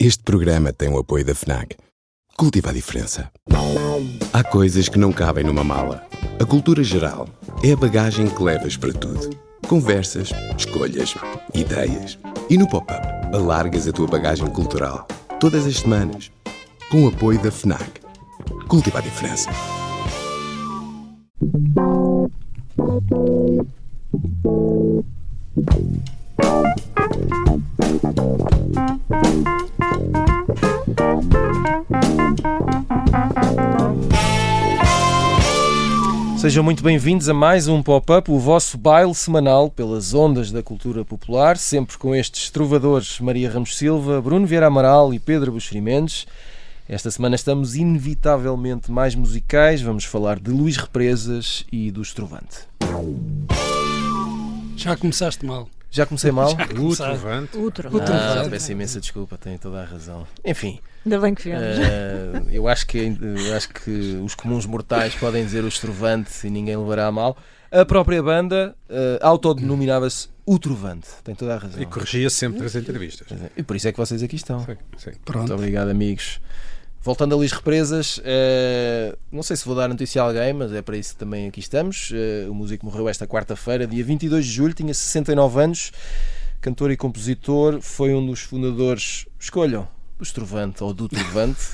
Este programa tem o apoio da FNAC. Cultiva a diferença. Há coisas que não cabem numa mala. A cultura geral é a bagagem que levas para tudo. Conversas, escolhas, ideias. E no Pop-Up, alargas a tua bagagem cultural. Todas as semanas. Com o apoio da FNAC. Cultiva a diferença. Sejam muito bem-vindos a mais um Pop-Up, o vosso baile semanal pelas ondas da cultura popular, sempre com estes trovadores Maria Ramos Silva, Bruno Vieira Amaral e Pedro Buxeri Mendes. Esta semana estamos inevitavelmente mais musicais, vamos falar de Luís Represas e do Estrovante. Já começaste mal. Já comecei mal? O Trovante. Peço imensa desculpa, tem toda a razão. Enfim, ainda bem que viemos. eu acho que os comuns mortais podem dizer o Estrovante e ninguém levará a mal. A própria banda autodenominava-se o Trovante, tem toda a razão. E corrigia sempre nas entrevistas. E por isso é que vocês aqui estão. Sim. Pronto. Muito obrigado, amigos. Voltando a Luís Represas, não sei se vou dar notícia a alguém, mas é para isso que também aqui estamos. O músico morreu esta quarta-feira, dia 22 de julho, tinha 69 anos, cantor e compositor, foi um dos fundadores, escolham, do Estrovante ou do Trovante.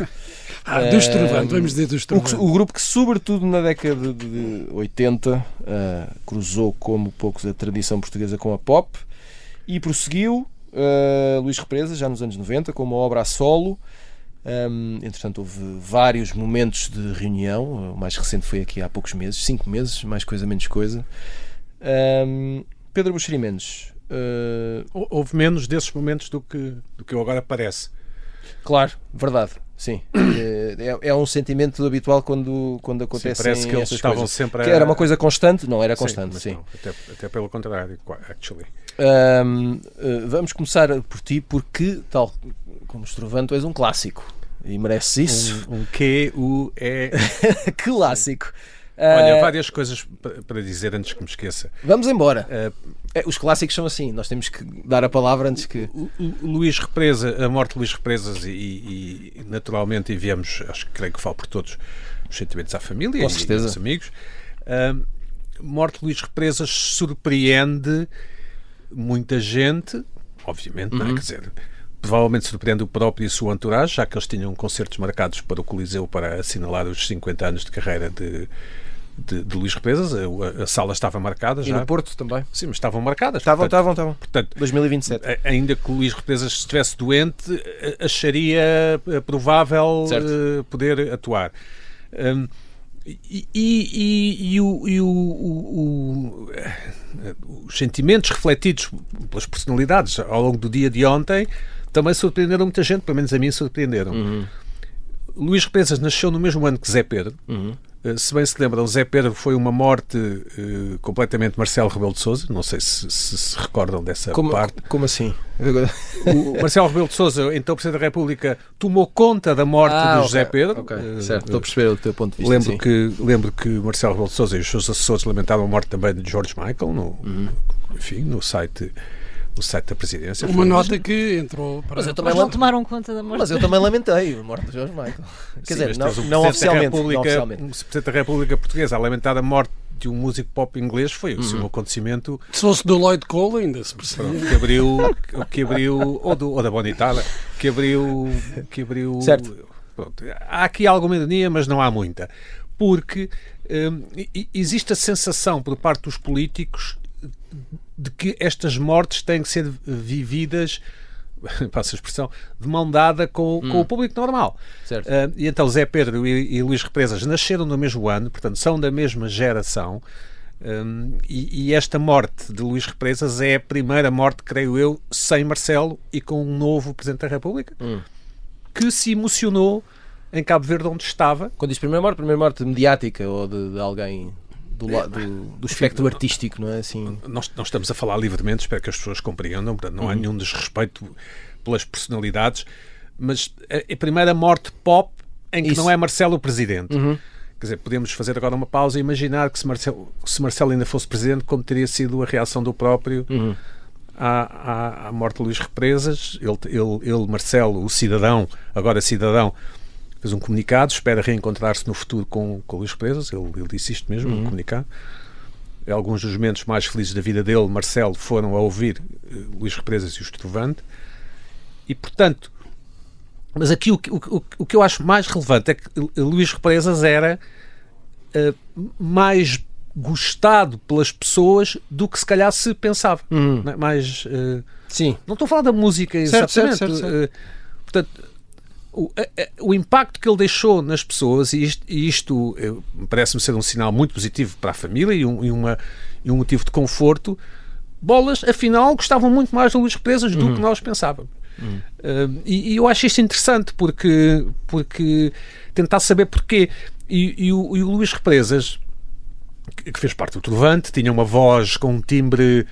Do Estrovante, vamos dizer do Estrovante. O grupo que, sobretudo na década de 80, cruzou como poucos a tradição portuguesa com a pop e prosseguiu, Luís Represas, já nos anos 90, com uma obra a solo. Entretanto houve vários momentos de reunião, o mais recente foi aqui há poucos meses, 5 meses, mais coisa menos coisa. Pedro Buxeri Mendes, Houve menos desses momentos do que agora parece. claro, verdade, sim. É um sentimento habitual quando acontecem. Sim, parece que eles estas estavam coisas. sempre Que era uma coisa constante, não era constante, mas sim. não, até pelo contrário, actually. Vamos começar por ti, porque tal como Estrovante, tu és um clássico e mereces isso. Um Q-U-E. Clássico. Olha, várias coisas para dizer antes que me esqueça. Vamos embora. Os clássicos são assim, nós temos que dar a palavra antes que... Luís Represa, a morte de Luís Represas e naturalmente enviamos, creio que falo por todos, os sentimentos à família Com e certeza. aos amigos. A morte de Luís Represas surpreende muita gente, obviamente, não é? Quer dizer, provavelmente surpreende o próprio e a sua entourage, já que eles tinham concertos marcados para o Coliseu para assinalar os 50 anos de carreira de Luís Represas. A sala estava marcada já. E no Porto também. Sim, mas estavam marcadas. Estavam. Portanto, 2027. ainda que o Luís Represas estivesse doente, acharia provável poder atuar. Os sentimentos refletidos pelas personalidades ao longo do dia de ontem também surpreenderam muita gente, pelo menos a mim surpreenderam. Luís Represas nasceu no mesmo ano que Zé Pedro. Se bem se lembram, Zé Pedro foi uma morte completamente Marcelo Rebelo de Sousa. Não sei se recordam dessa parte. Como assim? O Marcelo Rebelo de Sousa, então Presidente da República, tomou conta da morte do José Pedro. Certo, estou a perceber o teu ponto de vista. Lembro que Marcelo Rebelo de Sousa e os seus assessores lamentaram a morte também de George Michael no site da presidência. Uma nota que entrou para... Mas eu também Não tomaram conta da morte. Mas eu também lamentei a morte de George Michael. Quer dizer, não oficialmente. O Presidente da República Portuguesa a lamentar a morte de um músico pop inglês foi um acontecimento... Se fosse do Lloyd Cole ainda se percebia. Que abriu ou da Bonnie Tyler, que abriu... Certo. Pronto. Há aqui alguma ironia, mas não há muita. Porque existe a sensação por parte dos políticos de que estas mortes têm que ser vividas, passo a expressão, de mão dada com o público normal. Certo. E então Zé Pedro e Luís Represas nasceram no mesmo ano, portanto são da mesma geração, e esta morte de Luís Represas é a primeira morte, creio eu, sem Marcelo e com um novo Presidente da República, que se emocionou em Cabo Verde, onde estava. Quando diz primeira morte mediática ou de alguém... Do espectro artístico, não é assim? Nós estamos a falar livremente, espero que as pessoas compreendam, portanto, não há nenhum desrespeito pelas personalidades, mas a primeira morte pop em que não é Marcelo o Presidente. Quer dizer, podemos fazer agora uma pausa e imaginar que se Marcelo ainda fosse Presidente, como teria sido a reação do próprio à morte de Luís Represas. Ele, Marcelo, o cidadão, agora cidadão, fez um comunicado, espera reencontrar-se no futuro com Luís Represas. Ele disse isto mesmo, no comunicado. Alguns dos momentos mais felizes da vida dele, Marcelo, foram a ouvir Luís Represas e o Estrovante. E, portanto, mas aqui o que eu acho mais relevante é que Luís Represas era mais gostado pelas pessoas do que se calhar se pensava. Não é? Mais, Sim. não estou a falar da música exatamente. Certo. Portanto, o impacto que ele deixou nas pessoas, e isto parece-me ser um sinal muito positivo para a família e um motivo de conforto. Bolas, afinal, gostavam muito mais de Luís Represas do que nós pensávamos. E eu acho isto interessante porque tentar saber porquê. E o Luís Represas, que fez parte do Trovante, tinha uma voz com um timbre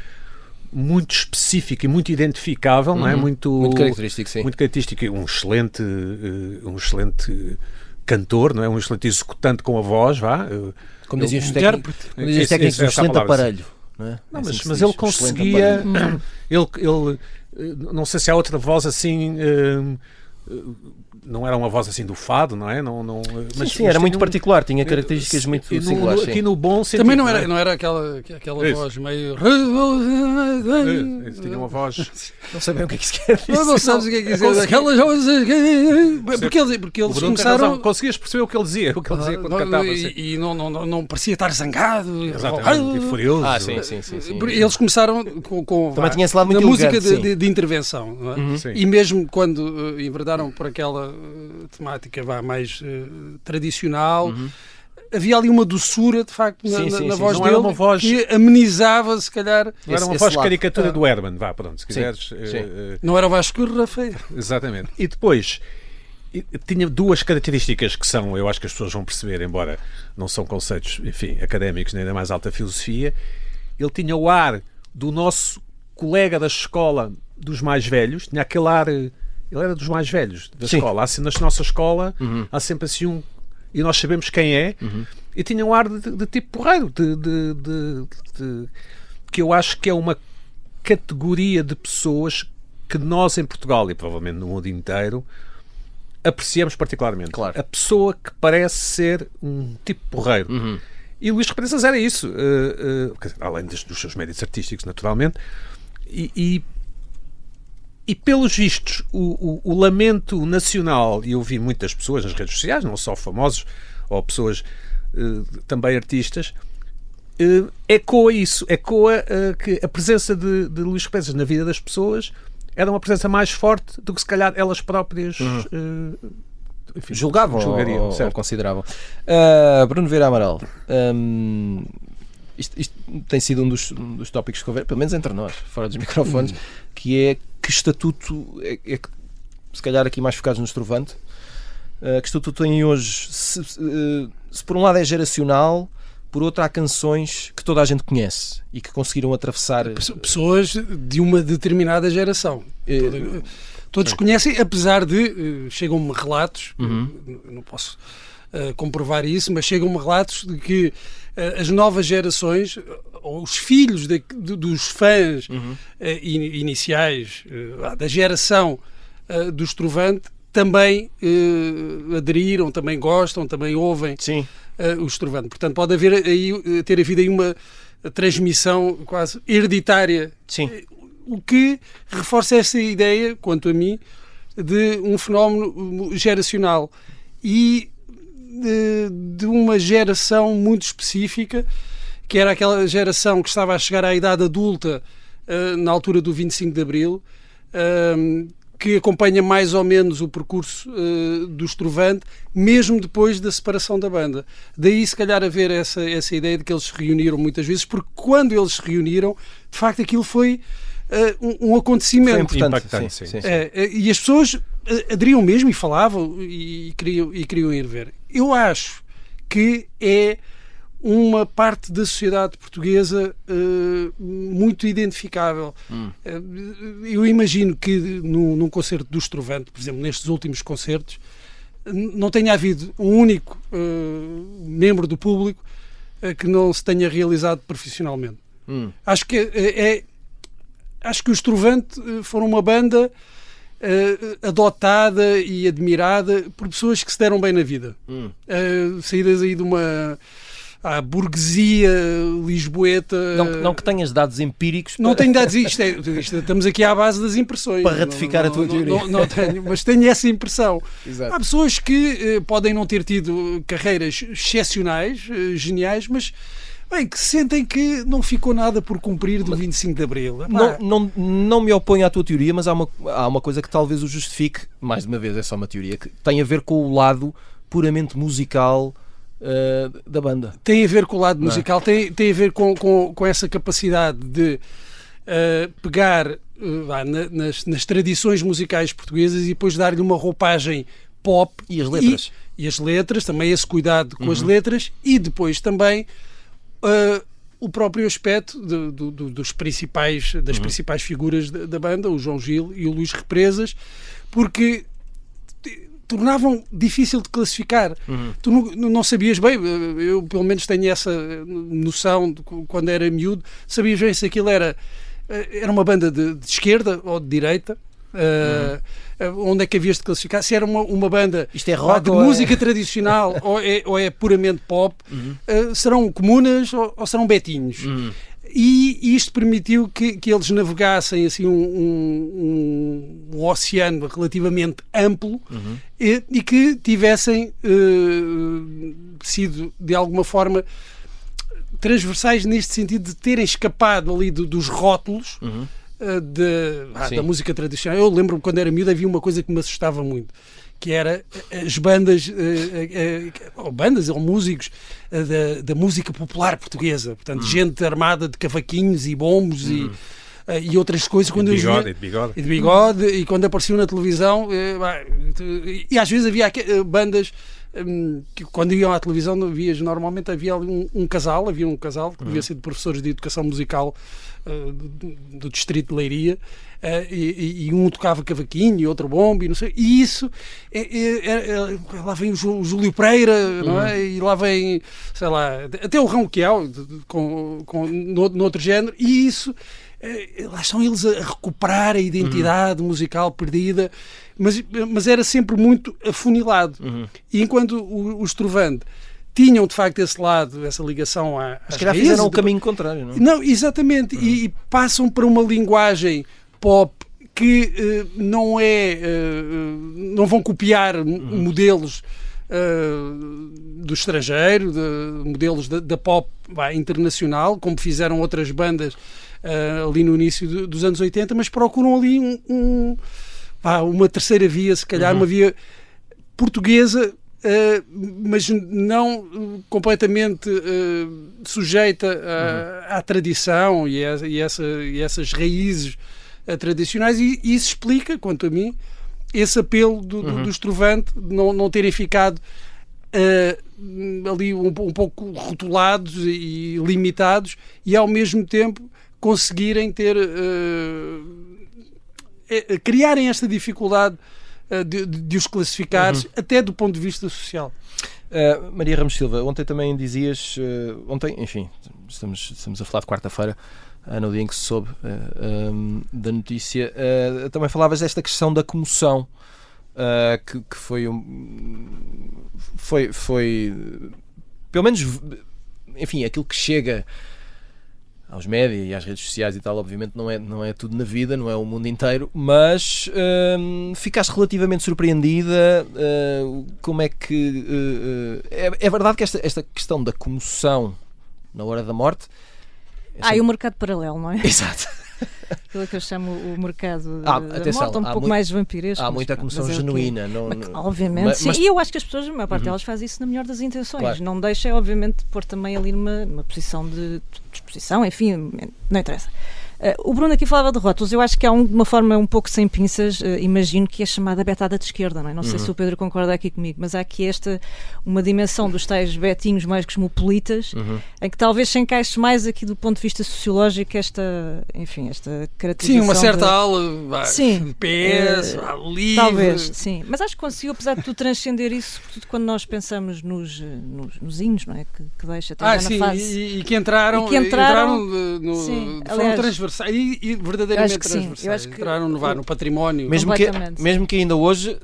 muito específico e muito identificável, não é? Muito característico, sim. Muito característico, um excelente cantor, não é? Um excelente executante com a voz, vá. Como diziam os intérprete. técnicos, um excelente palavra, aparelho. Não, é? Não, É assim que mas se ele diz, conseguia. Ele não sei se há outra voz assim. Não era uma voz assim do fado, não é? Sim, era muito particular, tinha características muito singulares. Aqui no bom sentido. Também não era aquela voz meio. Tinha uma voz. Não sabem o que é que isso quer dizer. Não sabes o que é que dizer. Aquelas vozes. Porque eles começaram. Conseguias perceber o que ele dizia, quando cantava. E não parecia estar zangado. Exatamente, e furioso. Sim. Eles começaram com Também tinha esse lado muito na música elegante, de intervenção, não é? Sim. E mesmo quando enverdaram por aquela temática mais tradicional, havia ali uma doçura, de facto, na voz Não dele, era uma voz... que amenizava, se calhar. Não era uma voz caricatura do Herman, vá, pronto, se quiseres. Não era o Vasco Rafael. Exatamente. E depois tinha duas características que são, eu acho que as pessoas vão perceber, embora não são conceitos, enfim, académicos nem da mais alta filosofia. Ele tinha o ar do nosso colega da escola dos mais velhos, tinha aquele ar. Ele era dos mais velhos da escola. Assim, na nossa escola há sempre assim um. E nós sabemos quem é. E tinha um ar de tipo porreiro. Que eu acho que é uma categoria de pessoas que nós em Portugal e provavelmente no mundo inteiro apreciamos particularmente. Claro. A pessoa que parece ser um tipo porreiro. E Luís Represas era isso. Quer dizer, além dos seus méritos artísticos, naturalmente. E pelos vistos, o lamento nacional, e eu vi muitas pessoas nas redes sociais, não só famosos, ou pessoas também artistas, ecoa isso, que a presença de Luís Represas na vida das pessoas era uma presença mais forte do que se calhar elas próprias enfim, julgariam ou consideravam. Bruno Vieira Amaral, isto tem sido um dos tópicos de conversa, pelo menos entre nós, fora dos microfones, que é que estatuto é que, se calhar aqui mais focados no Estrovante, que estatuto tem hoje, se por um lado é geracional, por outro há canções que toda a gente conhece e que conseguiram atravessar pessoas de uma determinada geração. Todos conhecem, apesar de chegam-me relatos, não posso comprovar isso, mas chegam-me relatos de que as novas gerações, ou os filhos dos fãs iniciais da geração do Estrovante, também aderiram, também gostam, também ouvem o Estrovante. Portanto, pode ter havido aí uma transmissão quase hereditária. Sim. O que reforça essa ideia, quanto a mim, de um fenómeno geracional e de uma geração muito específica, que era aquela geração que estava a chegar à idade adulta na altura do 25 de Abril, que acompanha mais ou menos o percurso do Estrovante, mesmo depois da separação da banda. Daí, se calhar, haver essa ideia de que eles se reuniram muitas vezes, porque quando eles se reuniram, de facto, aquilo foi um acontecimento. Foi impactante, sim. E as pessoas aderiam mesmo e falavam e queriam ir ver. Eu acho que é uma parte da sociedade portuguesa muito identificável. Eu imagino que num concerto do Estrovante, por exemplo, nestes últimos concertos, não tenha havido um único membro do público que não se tenha realizado profissionalmente. Acho que acho que os Trovante foram uma banda adotada e admirada por pessoas que se deram bem na vida. Saídas aí de uma burguesia lisboeta. Não que tenhas dados empíricos. Não tenho dados. Estamos aqui à base das impressões. Para ratificar a tua teoria. Não tenho, mas tenho essa impressão. Exato. Há pessoas que podem não ter tido carreiras excepcionais, geniais, mas que sentem que não ficou nada por cumprir do 25 de Abril. Não me oponho à tua teoria, mas há uma coisa que talvez o justifique. Mais uma vez, é só uma teoria que tem a ver com o lado puramente musical da banda. Tem a ver com o lado musical, tem a ver com essa capacidade de pegar nas tradições musicais portuguesas e depois dar-lhe uma roupagem pop. E as letras. E as letras, também esse cuidado com as letras, e depois também o próprio aspecto das principais figuras da banda, o João Gil e o Luís Represas, porque tornavam difícil de classificar. Tu não sabias bem, eu pelo menos tenho essa noção de quando era miúdo, sabias bem se aquilo era uma banda de esquerda ou de direita. Onde é que havias de classificar? Se era uma banda Isto é rock de música tradicional ou é puramente pop, serão comunas ou serão betinhos. E isto permitiu que eles navegassem assim um oceano relativamente amplo e que tivessem sido de alguma forma transversais neste sentido de terem escapado ali dos rótulos da música tradicional. Eu lembro-me quando era miúdo havia uma coisa que me assustava muito, que era as bandas ou músicos da música popular portuguesa, portanto gente armada de cavaquinhos e bombos e outras coisas, quando de bigode, e quando apareciam na televisão, e às vezes havia bandas que quando iam à televisão normalmente havia ali um casal que devia ser de professores de educação musical do distrito de Leiria, e um tocava cavaquinho e outro bombo e não sei, e isso lá vem o Júlio Pereira, não é? E lá vem, sei lá, até o Rão Quiau no outro género, e isso lá estão eles a recuperar a identidade musical perdida, mas era sempre muito afunilado. E enquanto os Trovante tinham de facto esse lado, essa ligação às raízes, se calhar fizeram o caminho contrário, não é? Não, exatamente, e passam para uma linguagem pop que não vão copiar modelos do estrangeiro, modelos da pop internacional, como fizeram outras bandas ali no início dos anos 80, mas procuram ali uma terceira via, se calhar uma via portuguesa, mas não completamente sujeita à tradição e essas raízes tradicionais, e isso explica, quanto a mim, esse apelo dos Trovante de não terem ficado ali um pouco rotulados e limitados, e ao mesmo tempo conseguirem criarem esta dificuldade de os classificar, até do ponto de vista social. Maria Ramos Silva, ontem também dizias, enfim, estamos a falar de quarta-feira, no dia em que se soube da notícia, também falavas desta questão da comoção, que foi pelo menos, enfim, aquilo que chega aos médias e às redes sociais e tal, obviamente não é tudo na vida, não é o mundo inteiro, mas ficaste relativamente surpreendida. Como é que é verdade que esta questão da comoção na hora da morte e o mercado paralelo, não é? Exato. Aquilo que eu chamo o mercado da morte, um pouco mais vampiresco. Há muita comoção genuína. Obviamente, sim. E eu acho que as pessoas, a maior parte delas, faz isso na melhor das intenções. Claro. Não deixa, obviamente, pôr também ali numa posição de disposição, enfim, não interessa. O Bruno aqui falava de rótulos. Eu acho que há uma forma um pouco sem pinças, imagino, que é chamada betada de esquerda, não é? Não sei se o Pedro concorda aqui comigo, mas há aqui uma dimensão dos tais betinhos mais cosmopolitas, em que talvez se encaixe mais aqui do ponto de vista sociológico esta caracterização. Sim, uma certa ala de PS, livre. Talvez, sim. Mas acho que conseguiu, apesar de tudo, transcender isso, sobretudo quando nós pensamos nos hinos, não é? Que deixa até na fase. E que entraram sim, foram transversais transversais e verdadeiramente transversais. Entraram no património. Mesmo que ainda hoje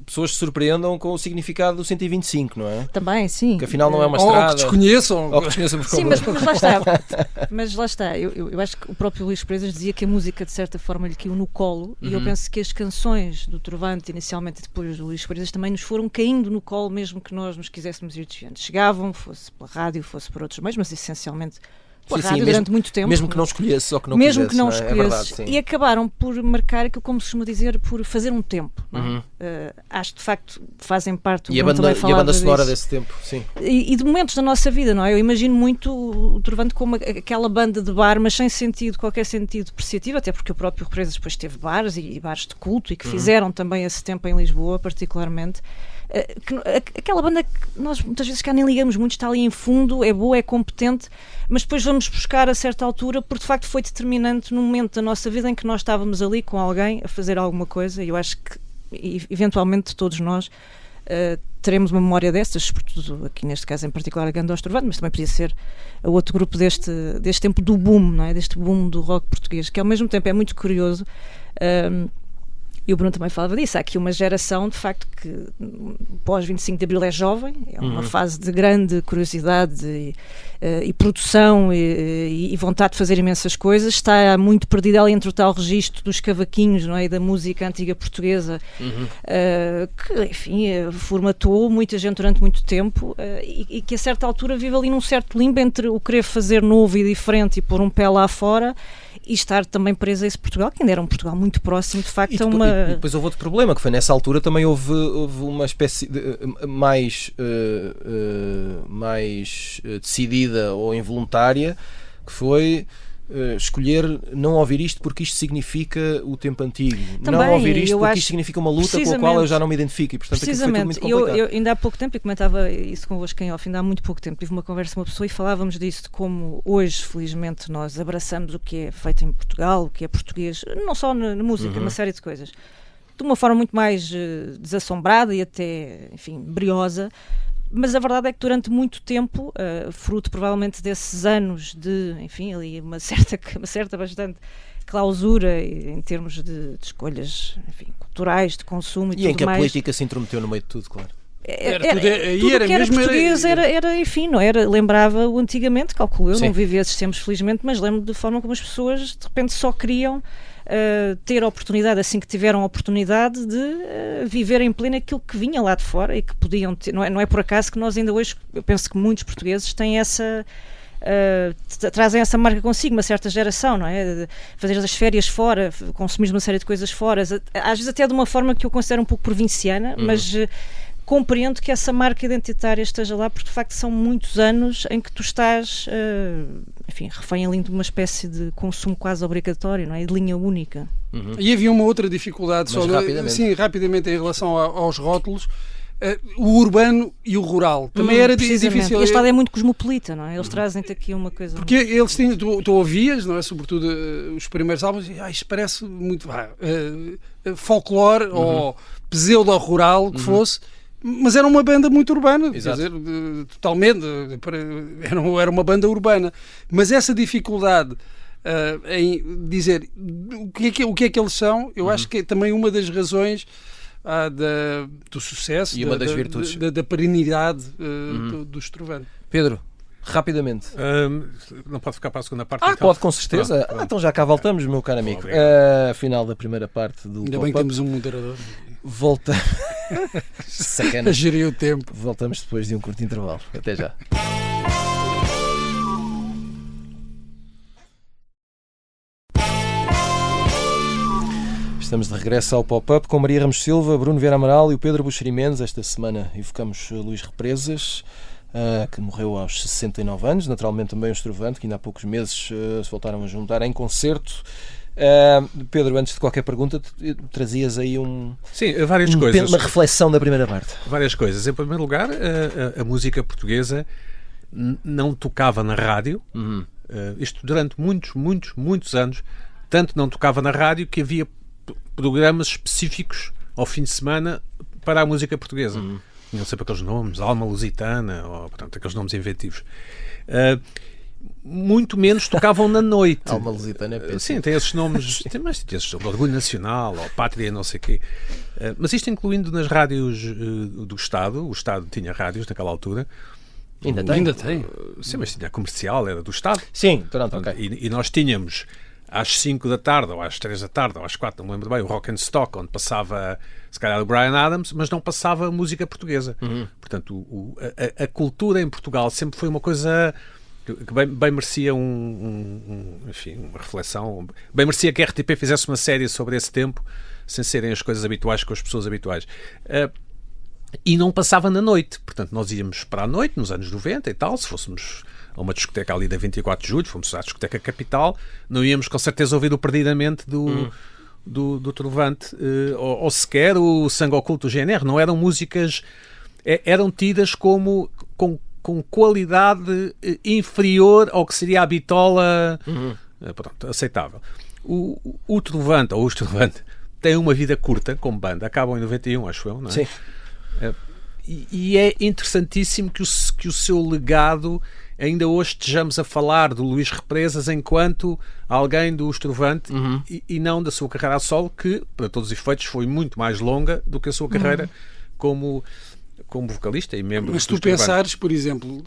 pessoas se surpreendam com o significado do 125, não é? Também, sim. Que afinal não é uma estrada. Ou que desconheçam. Sim, mas lá está. Mas lá está. Eu acho que o próprio Luís Presas dizia que a música de certa forma lhe caiu no colo, e eu penso que as canções do Trovante inicialmente e depois do Luís Presas também nos foram caindo no colo, mesmo que nós nos quiséssemos ir desviando. Chegavam, fosse pela rádio, fosse por outros meios, mas essencialmente pela rádio durante muito tempo. Mesmo que não escolhesse ou que não mesmo quisesse. Que não escolhesse. É verdade, e acabaram por marcar aquilo, como se costuma dizer, por fazer um tempo. Não é? Acho que de facto fazem parte. E a banda sonora desse tempo, sim. E de momentos da nossa vida, não é? Eu imagino muito o Trovante como aquela banda de bar, mas sem qualquer sentido depreciativo, até porque o próprio Represas depois teve bares e bares de culto e que fizeram também esse tempo em Lisboa, particularmente. Aquela banda que nós muitas vezes cá nem ligamos muito, está ali em fundo, é boa, é competente, mas depois vamos buscar a certa altura, porque de facto foi determinante no momento da nossa vida em que nós estávamos ali com alguém a fazer alguma coisa, e eu acho que eventualmente todos nós teremos uma memória dessas, sobretudo aqui neste caso em particular a Gandos Trovante, mas também podia ser a outro grupo deste tempo do boom, não é? Deste boom do rock português, que ao mesmo tempo é muito curioso. E o Bruno também falava disso. Há aqui uma geração, de facto, que pós 25 de Abril é jovem, é uma fase de grande curiosidade e produção e vontade de fazer imensas coisas. Está muito perdida ali entre o tal registro dos cavaquinhos, não é? E da música antiga portuguesa, que, enfim, formatou muita gente durante muito tempo, e que a certa altura vive ali num certo limbo entre o querer fazer novo e diferente e pôr um pé lá fora, e estar também preso a esse Portugal, que ainda era um Portugal muito próximo, de facto, a uma... E depois houve outro problema, que foi nessa altura também houve uma espécie de mais decidida ou involuntária, que foi escolher não ouvir isto porque isto significa o tempo antigo. Também, não ouvir isto porque isto significa uma luta com a qual eu já não me identifico, e portanto aquilo foi tudo muito complicado. Eu ainda há pouco tempo, e comentava isso convosco em off, ainda há muito pouco tempo tive uma conversa com uma pessoa e falávamos disso, de como hoje, felizmente, nós abraçamos o que é feito em Portugal, o que é português, não só na música, uma série de coisas, de uma forma muito mais desassombrada e até, enfim, briosa. Mas a verdade é que durante muito tempo, fruto provavelmente desses anos de, enfim, ali uma certa bastante clausura em termos de escolhas, enfim, culturais, de consumo e tudo mais. E em que a política se intrometeu no meio de tudo, claro. Tudo que era português era, enfim, não era, lembrava-o antigamente, calculo eu, não vivi esses tempos felizmente, mas lembro de forma como as pessoas de repente só queriam ter a oportunidade, assim que tiveram a oportunidade, de viver em pleno aquilo que vinha lá de fora e que podiam ter. Não é por acaso que nós ainda hoje, eu penso que muitos portugueses têm trazem essa marca consigo, uma certa geração, não é? De fazer as férias fora, consumir uma série de coisas fora, às vezes até de uma forma que eu considero um pouco provinciana, mas compreendo que essa marca identitária esteja lá, porque de facto são muitos anos em que tu estás, enfim, refém ali de uma espécie de consumo quase obrigatório, não é? De linha única. E havia uma outra dificuldade, rapidamente em relação aos rótulos, o urbano e o rural. Também era difícil. Este lado é muito cosmopolita, não é? Eles trazem-te aqui uma coisa... Porque eles tinham, tu ouvias, não é? Sobretudo os primeiros álbuns, isto parece muito folclore ou pseudo-rural que fosse, mas era uma banda muito urbana, quer dizer, totalmente, era uma banda urbana. Mas essa dificuldade em dizer o que é que eles são, eu acho que é também uma das razões do sucesso e uma das virtudes da perenidade dos Trovante. Pedro, rapidamente. Não pode ficar para a segunda parte? Então? Pode, com certeza. Pronto. Então já cá voltamos, meu caro amigo. Final da primeira parte do Ainda bem que temos um moderador. Volta. Sacana. A gerir o tempo. Voltamos depois de um curto intervalo. Até já. Estamos de regresso ao Pop-Up com Maria Ramos Silva, Bruno Vieira Amaral e o Pedro Buxeri Mendes. Esta semana evocamos Luís Represas, que morreu aos 69 anos. Naturalmente também o Trovante, que ainda há poucos meses se voltaram a juntar em concerto. Pedro, antes de qualquer pergunta, trazias aí várias coisas. Uma reflexão da primeira parte. Várias coisas. Em primeiro lugar, a música portuguesa não tocava na rádio. Isto durante muitos anos. Tanto não tocava na rádio que havia programas específicos ao fim de semana para a música portuguesa. Tinham sempre aqueles nomes, Alma Lusitana, ou portanto, aqueles nomes inventivos. muito menos tocavam na noite. Há uma Lusitânia péssima. Sim, tem esses nomes, mas tem esses Orgulho Nacional, ou Pátria, não sei o quê. Mas isto incluindo nas rádios do Estado. O Estado tinha rádios naquela altura. Ainda tem. Sim, mas tinha comercial, era do Estado. Sim, pronto, ok. E nós tínhamos às 5 da tarde, ou às 3 da tarde, ou às 4, não me lembro bem, o Rock and Stock, onde passava, se calhar, o Bryan Adams, mas não passava música portuguesa. Portanto, a cultura em Portugal sempre foi uma coisa que bem merecia enfim, uma reflexão. Bem merecia que a RTP fizesse uma série sobre esse tempo, sem serem as coisas habituais com as pessoas habituais. E não passava na noite. Portanto, nós íamos para a noite, nos anos 90 e tal, se fôssemos a uma discoteca ali da 24 de Julho, fomos à discoteca Capital, não íamos com certeza ouvir o Perdidamente do Trovante, ou sequer o Sangue Oculto do GNR. Não eram músicas, eram tidas como com qualidade inferior ao que seria a bitola, pronto, aceitável. O Trovante, ou os Trovante, têm uma vida curta como banda, acabam em 91, acho eu, não é? Sim. E é interessantíssimo que o seu legado, ainda hoje estejamos a falar do Luís Represas enquanto alguém do Trovante e não da sua carreira a solo, que, para todos os efeitos, foi muito mais longa do que a sua carreira como vocalista e membro. Mas tu pensares, por exemplo,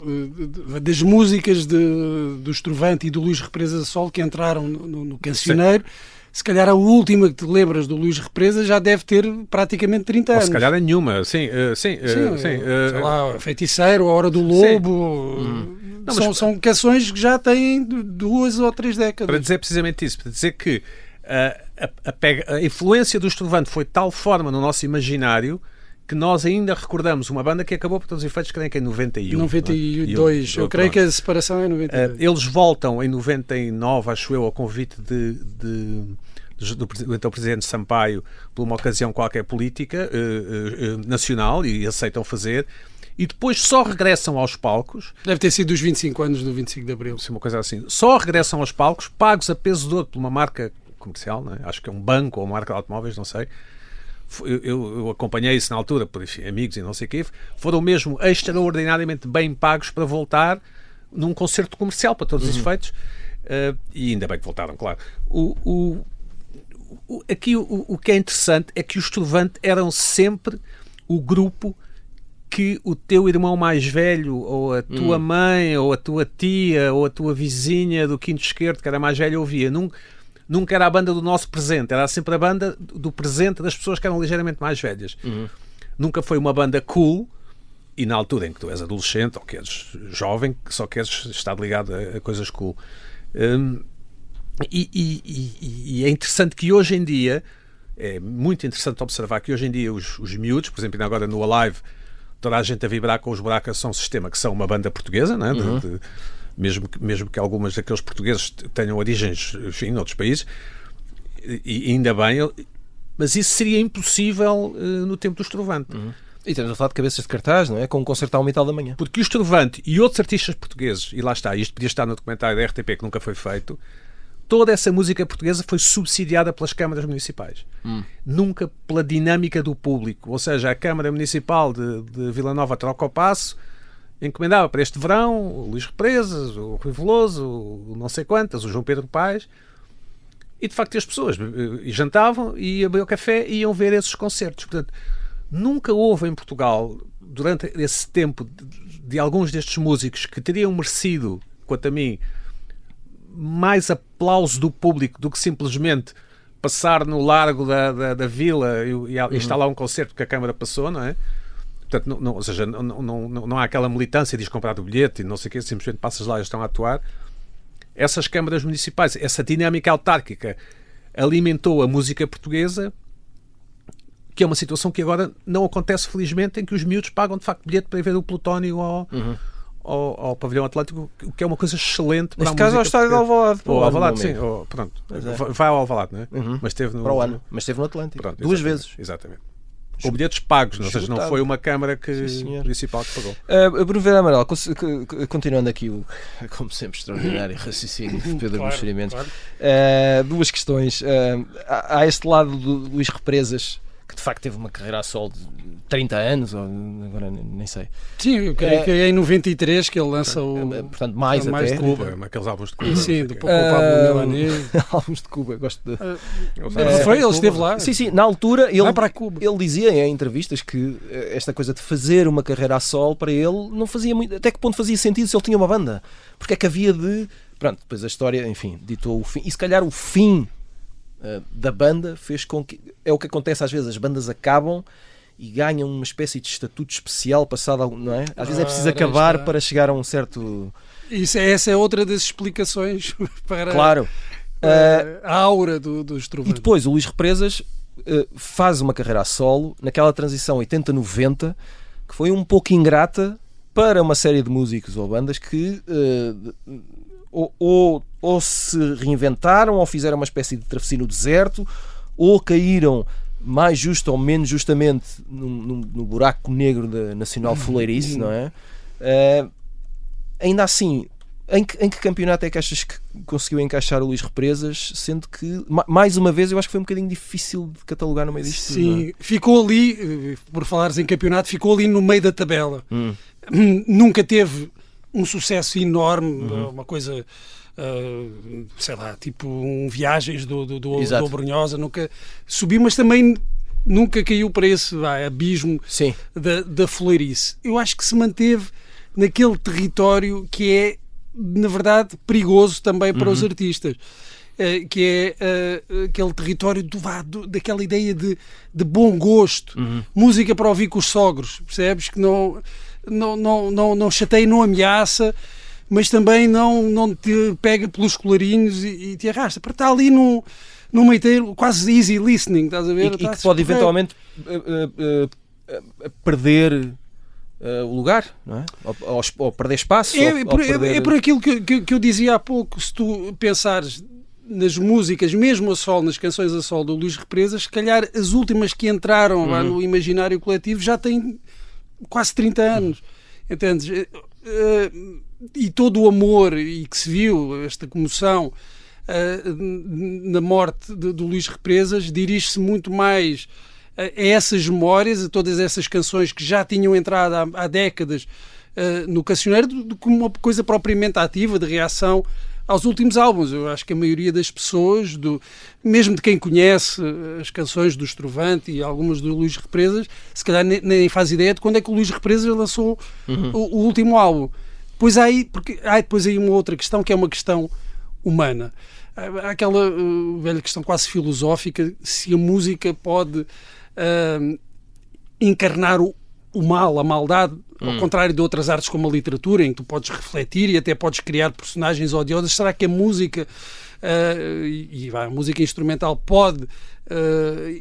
das músicas do Trovante e do Luís Represas a solo que entraram no Cancioneiro, se calhar a última que te lembras do Luís Represas já deve ter praticamente 30 anos. Ou se calhar é nenhuma, sim. Sei lá, Feiticeiro, A Hora do Lobo. São canções que já têm 2 ou 3 décadas. Para dizer precisamente isso, para dizer que a influência do Trovante foi de tal forma no nosso imaginário que nós ainda recordamos uma banda que acabou por todos os efeitos, creio que em 91. 92, eu creio que a separação é em 92. Eles voltam em 99, acho eu, ao convite do então Presidente Sampaio, por uma ocasião qualquer política nacional, e aceitam fazer, e depois só regressam aos palcos. Deve ter sido dos 25 anos do 25 de Abril. Uma coisa assim. Só regressam aos palcos, pagos a peso de ouro por uma marca comercial, não é? Acho que é um banco ou uma marca de automóveis, não sei. Eu acompanhei isso na altura por amigos e não sei o quê, foram mesmo extraordinariamente bem pagos para voltar num concerto comercial para todos os efeitos, e ainda bem que voltaram, claro. Aqui o que é interessante é que os Trovante eram sempre o grupo que o teu irmão mais velho, ou a tua mãe, ou a tua tia, ou a tua vizinha do quinto esquerdo que era mais velha ouvia. Nunca era a banda do nosso presente, era sempre a banda do presente das pessoas que eram ligeiramente mais velhas. Nunca foi uma banda cool, e na altura em que tu és adolescente ou que és jovem, que só queres estar ligado a coisas cool. E é interessante que hoje em dia, é muito interessante observar que hoje em dia os miúdos, por exemplo, agora no Alive, toda a gente a vibrar com os Buracos São Sistema, que são uma banda portuguesa, não é? Mesmo que algumas daqueles portugueses tenham origens, enfim, em outros países, e ainda bem, mas isso seria impossível no tempo do Trovante. E temos a falar de cabeças de cartaz, não é? Com um concerto ao metal da manhã. Porque o Trovante e outros artistas portugueses, e lá está, isto podia estar no documentário da RTP que nunca foi feito, toda essa música portuguesa foi subsidiada pelas câmaras municipais. Nunca pela dinâmica do público. Ou seja, a Câmara Municipal de Vila Nova troca o passo, encomendava para este verão o Luís Represas, o Rui Veloso, o não sei quantas, o João Pedro Paes, e de facto as pessoas jantavam e iam beber o café e iam ver esses concertos. Portanto, nunca houve em Portugal, durante esse tempo, de alguns destes músicos que teriam merecido, quanto a mim, mais aplauso do público do que simplesmente passar no largo da vila e está lá um concerto que a Câmara passou, não é? Portanto, ou seja, não há aquela militância de comprar o bilhete e não sei o quê, simplesmente passas lá e estão a atuar. Essas câmaras municipais, essa dinâmica autárquica alimentou a música portuguesa, que é uma situação que agora não acontece, felizmente, em que os miúdos pagam de facto bilhete para ir ver o Plutónio ao Pavilhão Atlântico, o que é uma coisa excelente para a música. Neste caso, ao estádio de Alvalade. Ou Alvalade, sim. Pronto. Vai ao Alvalade, não é? Mas esteve no... Para o ano. Mas esteve no Atlântico. Pronto, duas vezes. Exatamente. Com bilhetes pagos, ou seja, não foi uma Câmara municipal que pagou. Bruno Vieira Amaral, continuando aqui como sempre, extraordinário raciocínio de Pedro Buxeri Mendes. Claro. Duas questões. Há este lado do Luís Represas, que de facto teve uma carreira a solo 30 anos, ou agora nem sei. Sim, eu creio que é em 93 que ele lança o... Portanto, mais mais até. de Cuba, aqueles álbuns de Cuba. Sim, do Pablo Milanés. Álbuns de Cuba, gosto de... Ele esteve lá. Sim, na altura Vai para Cuba. ele dizia em entrevistas que esta coisa de fazer uma carreira a solo para ele não fazia muito... Até que ponto fazia sentido se ele tinha uma banda? Porque é que havia de... Pronto, depois a história, enfim, ditou o fim. E se calhar o fim da banda fez com que... É o que acontece às vezes, as bandas acabam e ganham uma espécie de estatuto especial passado, não é? Às vezes é preciso acabar para chegar a um certo... Essa é outra das explicações para claro. A aura dos Trovante. E depois o Luís Represas faz uma carreira a solo, naquela transição 80-90, que foi um pouco ingrata para uma série de músicos ou bandas que ou se reinventaram, ou fizeram uma espécie de travessia no deserto, ou caíram mais justo ou menos justamente no buraco negro da nacional fuleirice, não é? Ainda assim, em que campeonato é que achas que conseguiu encaixar o Luís Represas, sendo que, mais uma vez, eu acho que foi um bocadinho difícil de catalogar no meio disto? Sim, não é? ficou ali, por falares em campeonato, ficou ali no meio da tabela. Nunca teve um sucesso enorme, uma coisa, sei lá, tipo Viagens do Brunhosa, nunca subiu, mas também nunca caiu para esse abismo da fuleirice. Eu acho que se manteve naquele território que é, na verdade, perigoso também para os artistas, que é aquele território daquela ideia de bom gosto, música para ouvir com os sogros, percebes? Que não chateia, não ameaça, mas também não te pega pelos colarinhos e te arrasta. Para estar ali no meio termo, quase easy listening, estás a ver? E que pode eventualmente perder o lugar, não é? Ou perder espaço. É por aquilo que eu dizia há pouco. Se tu pensares nas músicas, mesmo a sol, nas canções a sol do Luís Represas, se calhar as últimas que entraram lá no imaginário coletivo já têm quase 30 anos. Entendes? E todo o amor e que se viu, esta comoção na morte do Luís Represas, dirige-se muito mais a essas memórias, a todas essas canções que já tinham entrado há décadas no cancioneiro, do que uma coisa propriamente ativa de reação aos últimos álbuns. Eu acho que a maioria das pessoas, mesmo de quem conhece as canções do Trovante e algumas do Luís Represas, se calhar nem faz ideia de quando é que o Luís Represas lançou o último álbum. Pois há depois aí uma outra questão, que é uma questão humana. Há aquela velha questão quase filosófica, se a música pode encarnar o mal, a maldade, ao contrário de outras artes como a literatura, em que tu podes refletir e até podes criar personagens odiosas. Será que a música a música instrumental pode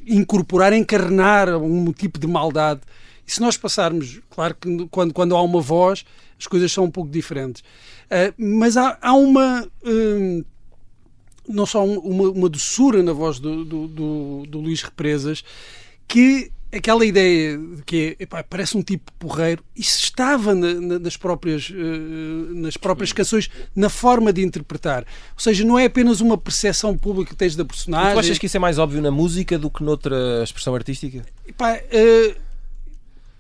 incorporar, encarnar um tipo de maldade? E se nós passarmos, claro que quando há uma voz, as coisas são um pouco diferentes. Mas há uma... não só uma doçura na voz do Luís Represas, que aquela ideia de que parece um tipo porreiro, isso estava nas próprias canções, na forma de interpretar. Ou seja, não é apenas uma percepção pública que tens da personagem. E tu achas que isso é mais óbvio na música do que noutra expressão artística?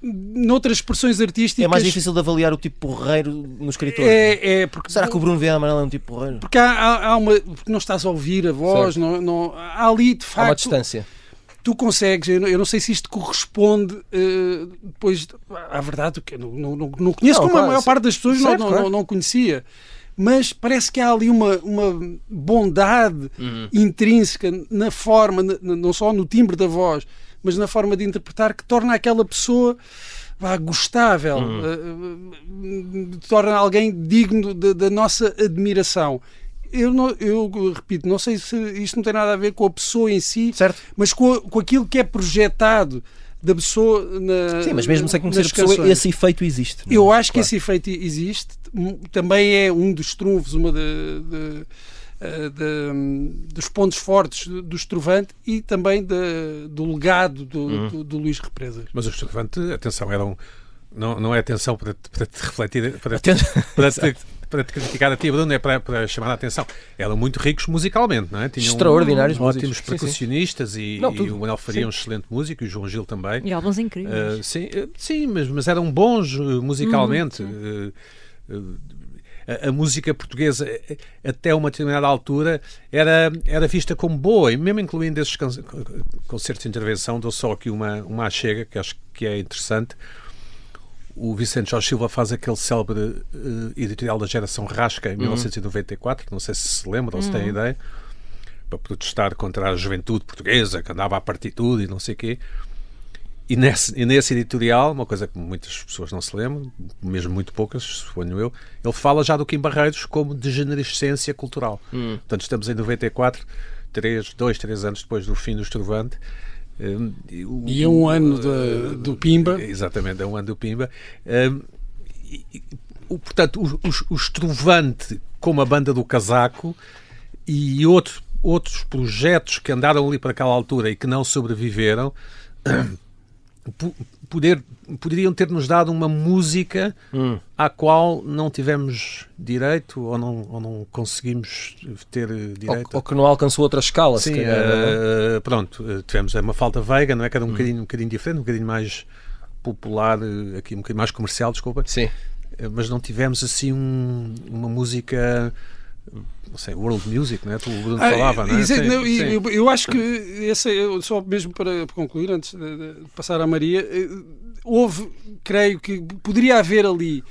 Noutras expressões artísticas... É mais difícil de avaliar o tipo porreiro no escritor. Porque, será que o Bruno Viana Amaral é um tipo porreiro? Porque porque não estás a ouvir a voz, há ali de facto... Há uma distância. Tu consegues, eu não sei se isto corresponde depois à verdade, que eu não conheço, como a maior parte das pessoas não conhecia, mas parece que há ali uma bondade intrínseca na forma, não só no timbre da voz, mas na forma de interpretar, que torna aquela pessoa gostável, torna alguém digno da nossa admiração. Eu repito, não sei se isto não tem nada a ver com a pessoa em si, certo, mas com aquilo que é projetado da pessoa sim, mas mesmo sem conhecer a pessoa, canções. Esse efeito existe. Não? Eu acho que esse efeito existe. Também é um dos trunfos, uma dos pontos fortes do Trovante e também do legado do Luís Represas. Mas o Trovante, atenção, não é atenção para te refletir, para te criticar a ti, Bruno, é para chamar a atenção. Eram muito ricos musicalmente, não é? Tinham extraordinários ótimos percussionistas e o Manuel Faria um excelente músico e o João Gil também. E álbuns incríveis. Sim, mas eram bons musicalmente. A música portuguesa, até uma determinada altura, era vista como boa, e mesmo incluindo esses concertos de intervenção, dou só aqui uma achega, que acho que é interessante. O Vicente Jorge Silva faz aquele célebre editorial da Geração Rasca, em 1994, não sei se lembra ou se tem ideia, para protestar contra a juventude portuguesa, que andava a partir tudo e não sei o quê. E nesse editorial, uma coisa que muitas pessoas não se lembram, mesmo muito poucas, suponho eu, ele fala já do Kim Barreiros como degenerescência cultural. Portanto, estamos em 94, 3 anos depois do fim do Estrovante. E é um ano do Pimba. Exatamente, é um ano do Pimba. Portanto, o Estrovante como a banda do Casaco e outros projetos que andaram ali para aquela altura e que não sobreviveram poderiam ter-nos dado uma música à qual não tivemos direito ou não conseguimos ter direito. Ou que não alcançou outra escala, sim, se calhar. Pronto, tivemos uma Falta Veiga, não é? Que era um bocadinho diferente, um bocadinho mais popular, aqui um bocadinho mais comercial, desculpa. Sim. Mas não tivemos assim uma música... não sei, world music, não é? O Bruno falava, não é? Sim. Eu acho que só mesmo para concluir, antes de passar à Maria, creio que poderia haver ali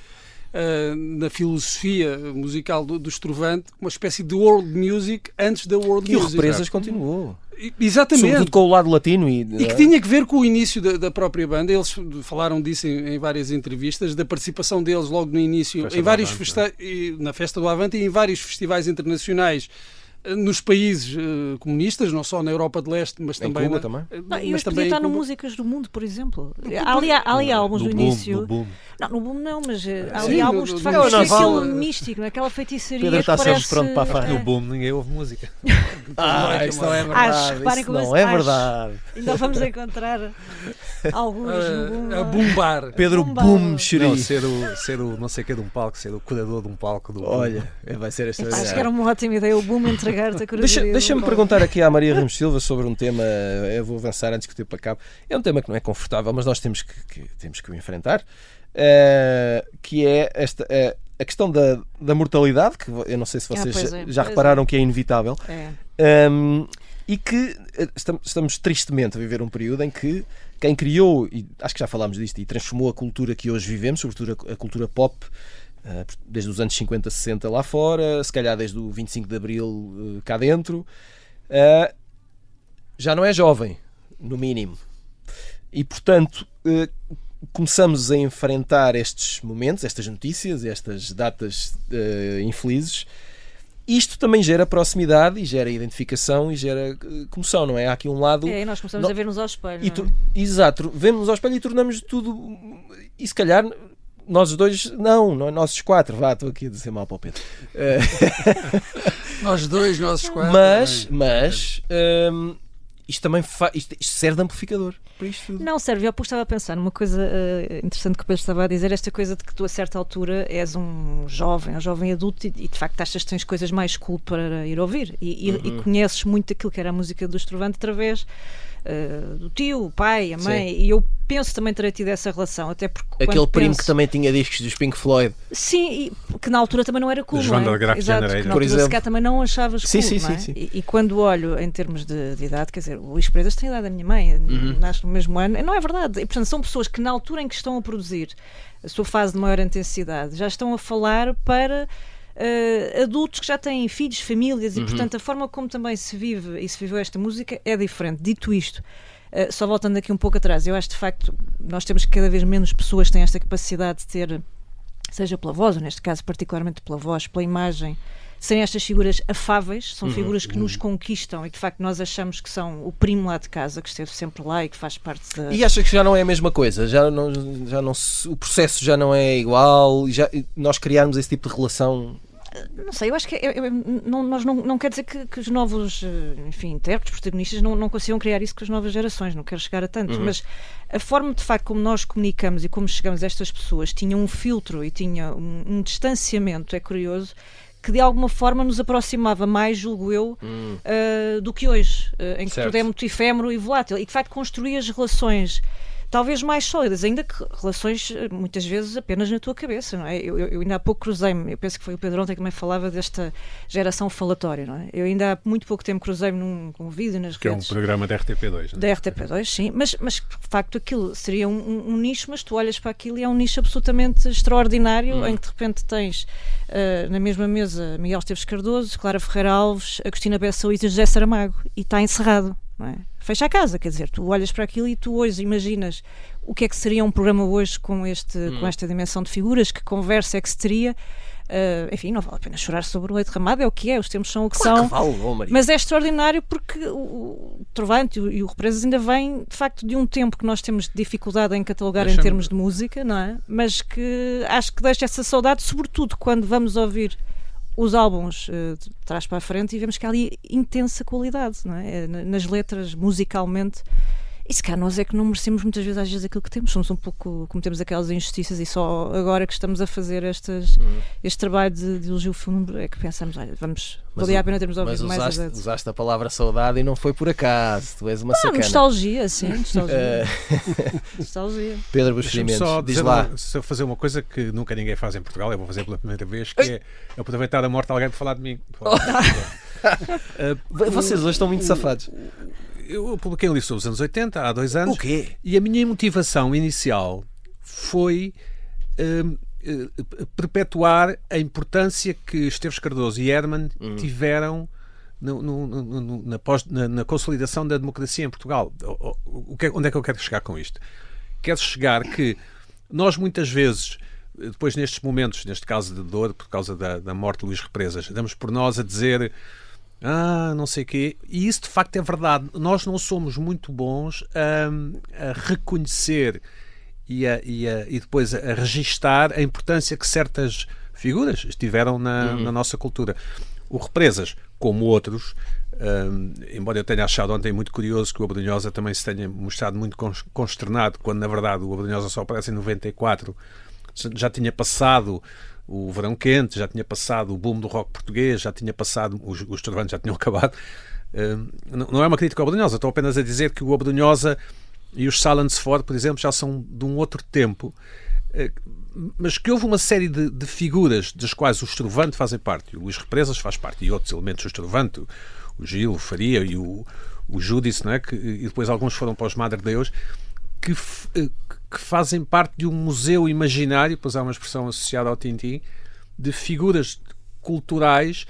na filosofia musical do Estrovante uma espécie de world music antes da world music. E o Represas continuou. Exatamente. Sobretudo com o lado latino. E que tinha que ver com o início da própria banda. Eles falaram disso em várias entrevistas, da participação deles logo no início em vários na Festa do Avante e em vários festivais internacionais nos países comunistas, não só na Europa de Leste, mas também... Cuba também? E hoje podia estar no Músicas do Mundo, por exemplo. Há ali álbuns no início... No Boom não, mas há ali álbuns de facto aquele místico, aquela feitiçaria Pedro está sempre pronto para a farra. No Boom ninguém ouve música. Isso não é verdade. Isso não é verdade. Ainda vamos encontrar alguns no Boom. A bombar. Pedro Boom Xeri. Não, ser o não sei o que de um palco, ser o curador de um palco. Olha, vai ser esta Acho que era uma ótima ideia o Boom entregar-te a curadoria. Deixa-me perguntar aqui à Maria Ramos Silva sobre um tema, eu vou avançar antes que o tempo acabe. É um tema que não é confortável, mas nós temos que o enfrentar. Que é a questão da mortalidade, que eu não sei se vocês já repararam que é inevitável, e que estamos tristemente a viver um período em que quem criou, e acho que já falámos disto, e transformou a cultura que hoje vivemos, sobretudo a cultura pop, desde os anos 50, 60 lá fora, se calhar desde o 25 de Abril cá dentro, já não é jovem, no mínimo. E, portanto, começamos a enfrentar estes momentos, estas notícias, estas datas infelizes. Isto também gera proximidade e gera identificação e gera comoção, não é? Há aqui um lado... E nós começamos a ver-nos ao espelho. Exato, vemos-nos ao espelho e tornamos tudo... E se calhar nós dois... Não, nós quatro. Estou aqui a dizer mal para o Pedro. Nós dois, nós quatro. Mas isto também isto serve de amplificador. Não serve, eu estava a pensar numa coisa interessante que o Pedro estava a dizer, esta coisa de que tu a certa altura és um jovem adulto e de facto achas que tens coisas mais cool para ir ouvir e conheces muito aquilo que era a música do Estrovante através do tio, o pai, a mãe. Sim. E eu penso também ter tido essa relação, até porque aquele primo que também tinha discos dos Pink Floyd. Sim, e que na altura também não era cool, não é? Exato, que na altura sequer também não achavas cool, não é? Sim. E quando olho em termos de idade, quer dizer, o Luís Presas tem a idade da minha mãe, nasce no mesmo ano, não é verdade. E portanto são pessoas que na altura em que estão a produzir a sua fase de maior intensidade já estão a falar para adultos que já têm filhos, famílias e portanto a forma como também se vive e se viveu esta música é diferente. Dito isto, só voltando aqui um pouco atrás, eu acho de facto nós temos cada vez menos pessoas que têm esta capacidade de ter, seja pela voz, ou neste caso particularmente pela voz, pela imagem, serem estas figuras afáveis, são figuras que nos conquistam e que de facto nós achamos que são o primo lá de casa, que esteve sempre lá e que faz parte da... E achas que já não é a mesma coisa? O processo já não é igual? Nós criarmos esse tipo de relação Não sei, eu acho que nós não quer dizer que os novos, enfim, intérpretes, protagonistas não consigam criar isso com as novas gerações, não quero chegar a tanto, mas a forma de facto como nós comunicamos e como chegamos a estas pessoas tinha um filtro e tinha um distanciamento, é curioso, que de alguma forma nos aproximava mais, julgo eu, do que hoje, em que tudo é muito efêmero e volátil, e que de facto construía as relações talvez mais sólidas, ainda que relações muitas vezes apenas na tua cabeça, não é? Eu ainda há pouco cruzei-me, eu penso que foi o Pedro ontem que também falava desta geração falatória, não é? Eu ainda há muito pouco tempo cruzei-me num vídeo nas redes. Que é um programa da RTP2, não é? Da RTP2, sim, mas de facto aquilo seria um nicho, mas tu olhas para aquilo e é um nicho absolutamente extraordinário, em que de repente tens na mesma mesa Miguel Esteves Cardoso, Clara Ferreira Alves, Agostina Bessa e José Saramago, e está encerrado. Não é? Fecha a casa, quer dizer, tu olhas para aquilo e tu hoje imaginas o que é que seria um programa hoje com esta dimensão de figuras, que conversa é que se teria. Enfim, não vale a pena chorar sobre o leite derramado, é o que é, os tempos são o que são. Que vale, mas é extraordinário porque o Trovante e o Represas ainda vêm de facto de um tempo que nós temos dificuldade em catalogar em termos de música, não é? Mas que acho que deixa essa saudade, sobretudo quando vamos ouvir os álbuns de trás para a frente e vemos que há ali intensa qualidade, não é? Nas letras, musicalmente. E se cá nós é que não merecemos muitas vezes às vezes aquilo que temos, somos um pouco, cometemos aquelas injustiças e só agora que estamos a fazer este trabalho de elogio filme é que pensamos, olha, valia a pena termos ouvido mais adultos. Usaste a palavra saudade e não foi por acaso, tu és uma sacana. Nostalgia, sim, nostalgia. Nostalgia. Pedro Buxerimentos, só diz lá. Só fazer uma coisa que nunca ninguém faz em Portugal, eu vou fazer pela primeira vez, que é aproveitar a morte de alguém para falar de mim. Vocês hoje estão muito safados. Eu publiquei um livro sobre os anos 80, há 2 anos. O quê? E a minha motivação inicial foi perpetuar a importância que Esteves Cardoso e Herman tiveram na consolidação da democracia em Portugal. Onde é que eu quero chegar com isto? Quero chegar que nós muitas vezes, depois nestes momentos, neste caso de dor, por causa da morte de Luís Represas, damos por nós a dizer... não sei o quê, e isso de facto é verdade. Nós não somos muito bons a reconhecer e depois a registar a importância que certas figuras tiveram na nossa cultura. O Represas, como outros, embora eu tenha achado ontem muito curioso que o Abrunhosa também se tenha mostrado muito consternado, quando na verdade o Abrunhosa só aparece em 94, já tinha passado o verão quente, já tinha passado o boom do rock português, já tinha passado, os Trovantes já tinham acabado. Não é uma crítica ao Abrunhosa, estou apenas a dizer que o Abrunhosa e os Silence Ford, por exemplo, já são de um outro tempo, mas que houve uma série de figuras das quais o Estrovante fazem parte, o Luís Represas faz parte, e outros elementos do Estrovante, o Gil, o Faria e o Júdice, não é? E depois alguns foram para os Madre Deus, que fazem parte de um museu imaginário, pois há uma expressão associada ao Tintim, de figuras culturais,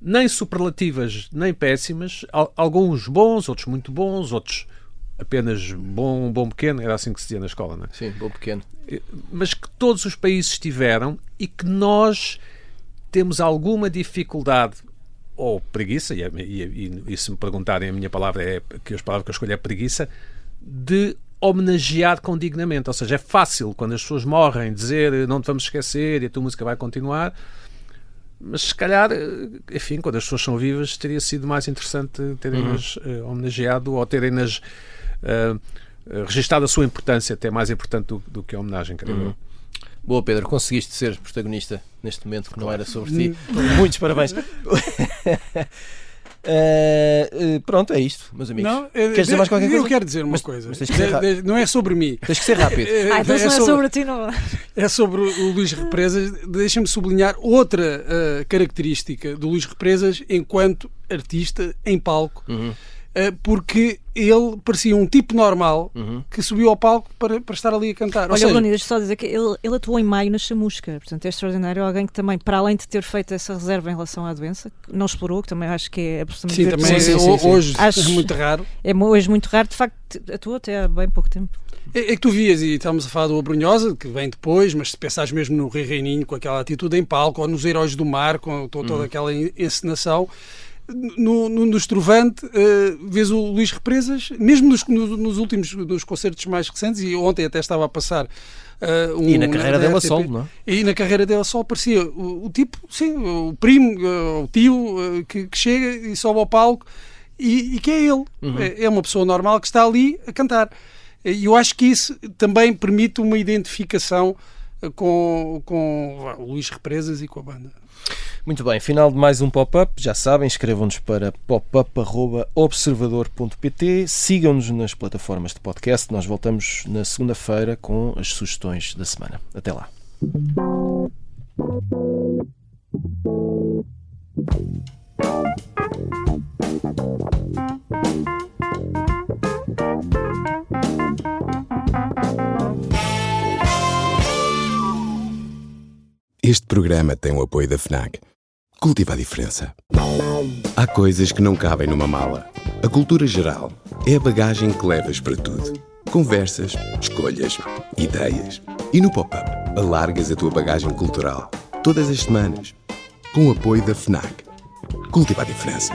nem superlativas, nem péssimas, alguns bons, outros muito bons, outros apenas bom pequeno, era assim que se dizia na escola, não é? Sim, bom pequeno. Mas que todos os países tiveram e que nós temos alguma dificuldade ou preguiça, e se me perguntarem a minha palavra, que as palavras que eu escolho é preguiça, de homenagear com dignamente. Ou seja, é fácil quando as pessoas morrem dizer não te vamos esquecer e a tua música vai continuar, mas se calhar, enfim, quando as pessoas são vivas teria sido mais interessante terem-nas homenageado ou terem-nas registado a sua importância, até mais importante do que a homenagem, creio eu. Boa, Pedro, conseguiste ser protagonista neste momento que não era sobre ti. Muitos parabéns. Pronto, é isto, meus amigos. Não, queres dizer mais qualquer coisa? Eu quero dizer uma coisa. Mas tens que ser não é sobre mim. Tens que ser rápido. Então se não é sobre ti, não. É sobre o Luís Represas. Deixa-me sublinhar outra característica do Luís Represas enquanto artista em palco. Porque ele parecia um tipo normal que subiu ao palco para estar ali a cantar. Olha, Bruno, deixa só dizer que ele atuou em maio na Chamusca, portanto é extraordinário. Alguém que também, para além de ter feito essa reserva em relação à doença, não explorou, que também acho que é absolutamente hoje é muito raro. É hoje muito raro, de facto, atuou até há bem pouco tempo. É que tu vias, e estamos a falar do Abrunhosa, que vem depois, mas se pensares mesmo no Rei Reininho, com aquela atitude em palco, ou nos Heróis do Mar, com toda aquela encenação, no Estrovante, vês o Luís Represas, mesmo nos concertos mais recentes, e ontem até estava a passar. E na carreira dele a solo, não é? E na carreira dele a solo parecia o tipo, sim, o primo, o tio, que chega e sobe ao palco e que é ele. É uma pessoa normal que está ali a cantar. E eu acho que isso também permite uma identificação com o Luís Represas e com a banda. Muito bem, final de mais um pop-up. Já sabem, escrevam-nos para popup@observador.pt, sigam-nos nas plataformas de podcast. Nós voltamos na segunda-feira com as sugestões da semana. Até lá. Este programa tem o apoio da FNAC. Cultiva a diferença. Há coisas que não cabem numa mala. A cultura geral é a bagagem que levas para tudo. Conversas, escolhas, ideias. E no pop-up, alargas a tua bagagem cultural. Todas as semanas. Com o apoio da FNAC. Cultiva a diferença.